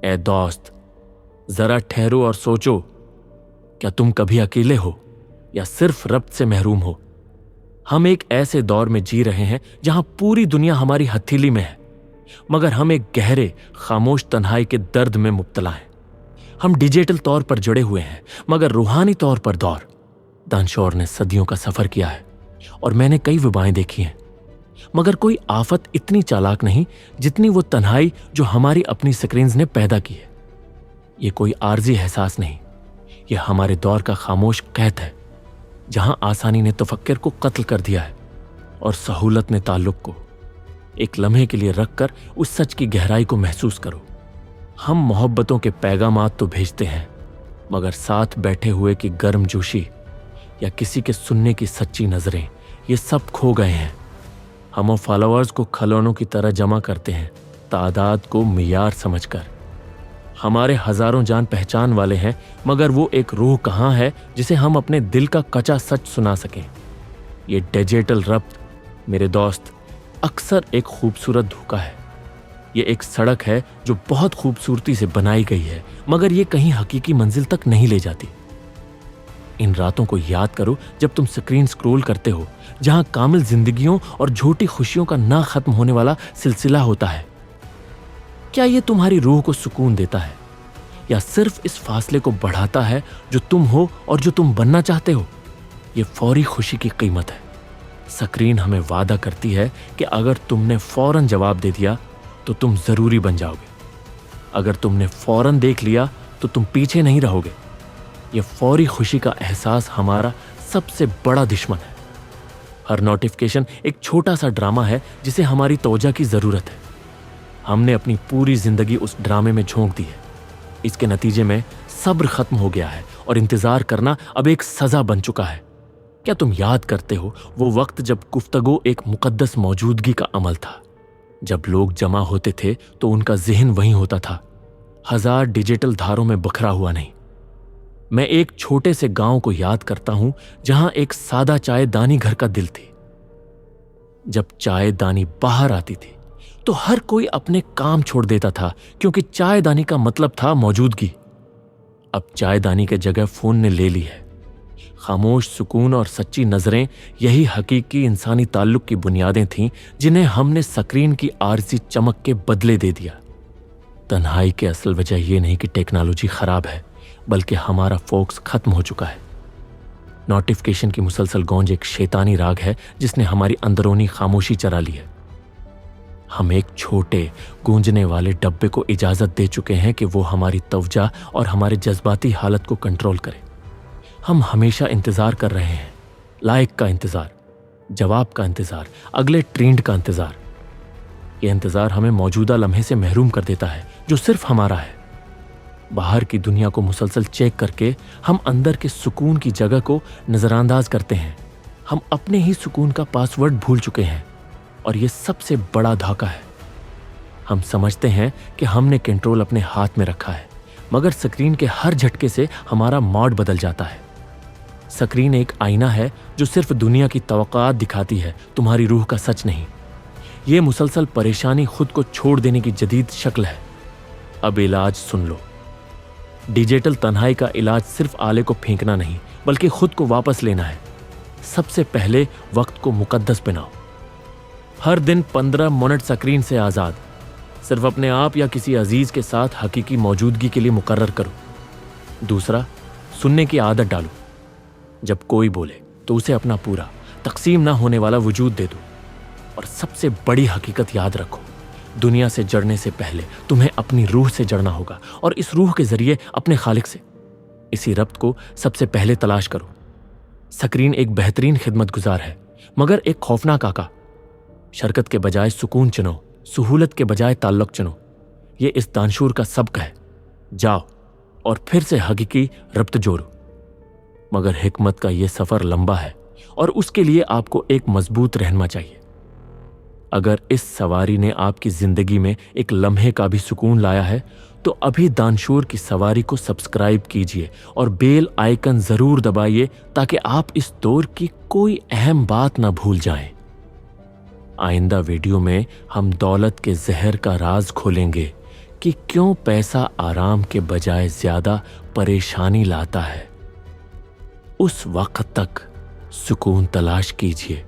ए दोस्त, जरा ठहरो और सोचो, क्या तुम कभी अकेले हो या सिर्फ रब से महरूम हो? हम एक ऐसे दौर में जी रहे हैं जहां पूरी दुनिया हमारी हथेली में है, मगर हम एक गहरे खामोश तन्हाई के दर्द में मुब्तला हैं। हम डिजिटल तौर पर जुड़े हुए हैं, मगर रूहानी तौर पर दौर। दानशौर ने सदियों का सफर किया है और मैंने कई वबाएं देखी हैं, मगर कोई आफत इतनी चालाक नहीं जितनी वो तन्हाई जो हमारी अपनी स्क्रीन्स ने पैदा की है। ये कोई आर्जी एहसास नहीं, ये हमारे दौर का खामोश कहत है, जहां आसानी ने तफक्कुर को कत्ल कर दिया है और सहूलत ने ताल्लुक को। एक लम्हे के लिए रखकर उस सच की गहराई को महसूस करो। हम मोहब्बतों के पैगामात तो भेजते हैं, मगर साथ बैठे हुए की गर्मजोशी या किसी के सुनने की सच्ची नजरें, ये सब खो गए हैं। हम फॉलोअर्स को खिलौनों की तरह जमा करते हैं, तादाद को मियार समझकर। हमारे हजारों जान पहचान वाले हैं, मगर वो एक रूह कहाँ है जिसे हम अपने दिल का कचा सच सुना सकें? ये डिजिटल रब्त मेरे दोस्त अक्सर एक खूबसूरत धोखा है। ये एक सड़क है जो बहुत खूबसूरती से बनाई गई है, मगर ये कहीं हकीकी मंजिल तक नहीं ले जाती। इन रातों को याद करो जब तुम स्क्रीन स्क्रॉल करते हो, जहां कामिल जिंदगियों और झूठी खुशियों का ना खत्म होने वाला सिलसिला होता है। क्या ये तुम्हारी रूह को सुकून देता है या सिर्फ इस फासले को बढ़ाता है जो तुम हो और जो तुम बनना चाहते हो? ये फौरी खुशी की कीमत है। स्क्रीन हमें वादा करती है कि अगर तुमने फौरन जवाब दे दिया तो तुम जरूरी बन जाओगे। अगर तुमने फौरन देख लिया तो तुम पीछे नहीं रहोगे। यह फौरी खुशी का एहसास हमारा सबसे बड़ा दुश्मन है। हर नोटिफिकेशन एक छोटा सा ड्रामा है जिसे हमारी तवज्जो की जरूरत है। हमने अपनी पूरी जिंदगी उस ड्रामे में झोंक दी है। इसके नतीजे में सब्र खत्म हो गया है और इंतजार करना अब एक सजा बन चुका है। क्या तुम याद करते हो वो वक्त जब गुफ्तगू एक मुकद्दस मौजूदगी का अमल था? जब लोग जमा होते थे तो उनका ज़हन वहीं होता था, हजार डिजिटल धारों में बखरा हुआ नहीं। मैं एक छोटे से गांव को याद करता हूं जहां एक सादा चाय दानी घर का दिल थी। जब चाय दानी बाहर आती थी तो हर कोई अपने काम छोड़ देता था, क्योंकि चाय दानी का मतलब था मौजूदगी। अब चाय दानी की जगह फोन ने ले ली है। खामोश सुकून और सच्ची नजरें यही हकीकी इंसानी ताल्लुक की बुनियादें थीं जिन्हें हमने स्क्रीन की आरजी चमक के बदले दे दिया। तन्हाई की असल वजह यह नहीं कि टेक्नोलॉजी खराब है, बल्कि हमारा फोकस खत्म हो चुका है। नोटिफिकेशन की मुसलसल गूंज एक शैतानी राग है जिसने हमारी अंदरूनी खामोशी चरा ली है। हम एक छोटे गूंजने वाले डब्बे को इजाजत दे चुके हैं कि वो हमारी तवज्जो और हमारे जज्बाती हालत को कंट्रोल करे। हम हमेशा इंतजार कर रहे हैं, लाइक का इंतजार, जवाब का इंतजार, अगले ट्रेंड का इंतजार। यह इंतजार हमें मौजूदा लम्हे से महरूम कर देता है जो सिर्फ हमारा है। बाहर की दुनिया को मुसलसल चेक करके हम अंदर के सुकून की जगह को नजरअंदाज करते हैं। हम अपने ही सुकून का पासवर्ड भूल चुके हैं और यह सबसे बड़ा धोखा है। हम समझते हैं कि हमने कंट्रोल अपने हाथ में रखा है, मगर स्क्रीन के हर झटके से हमारा मोड बदल जाता है। स्क्रीन एक आईना है जो सिर्फ दुनिया की तवक्कुआत दिखाती है, तुम्हारी रूह का सच नहीं। यह मुसलसल परेशानी खुद को छोड़ देने की जदीद शक्ल है। अब इलाज सुन लो। डिजिटल तन्हाई का इलाज सिर्फ आले को फेंकना नहीं, बल्कि खुद को वापस लेना है। सबसे पहले वक्त को मुकद्दस बनाओ। हर दिन 15 मिनट स्क्रीन से आज़ाद, सिर्फ अपने आप या किसी अजीज के साथ हकीकी मौजूदगी के लिए मुकर्रर करो। दूसरा, सुनने की आदत डालो। जब कोई बोले तो उसे अपना पूरा तकसीम ना होने वाला वजूद दे दो। और सबसे बड़ी हकीकत याद रखो, दुनिया से जड़ने से पहले तुम्हें अपनी रूह से जड़ना होगा, और इस रूह के जरिए अपने खालिक से। इसी रब्त को सबसे पहले तलाश करो। स्क्रीन एक बेहतरीन खिदमत गुजार है, मगर एक खौफनाक आका। शरकत के बजाय सुकून चुनो, सहूलत के बजाय ताल्लुक चुनो। ये इस दानशूर का सबक है। जाओ और फिर से हकीकी रब्त जोड़ो। मगर हिकमत का यह सफर लंबा है और उसके लिए आपको एक मजबूत रहनमा चाहिए। अगर इस सवारी ने आपकी जिंदगी में एक लम्हे का भी सुकून लाया है तो अभी दानशूर की सवारी को सब्सक्राइब कीजिए और बेल आइकन जरूर दबाइए, ताकि आप इस दौर की कोई अहम बात ना भूल जाएं। आइंदा वीडियो में हम दौलत के जहर का राज खोलेंगे कि क्यों पैसा आराम के बजाय ज्यादा परेशानी लाता है, उस वक्त तक सुकून तलाश कीजिए।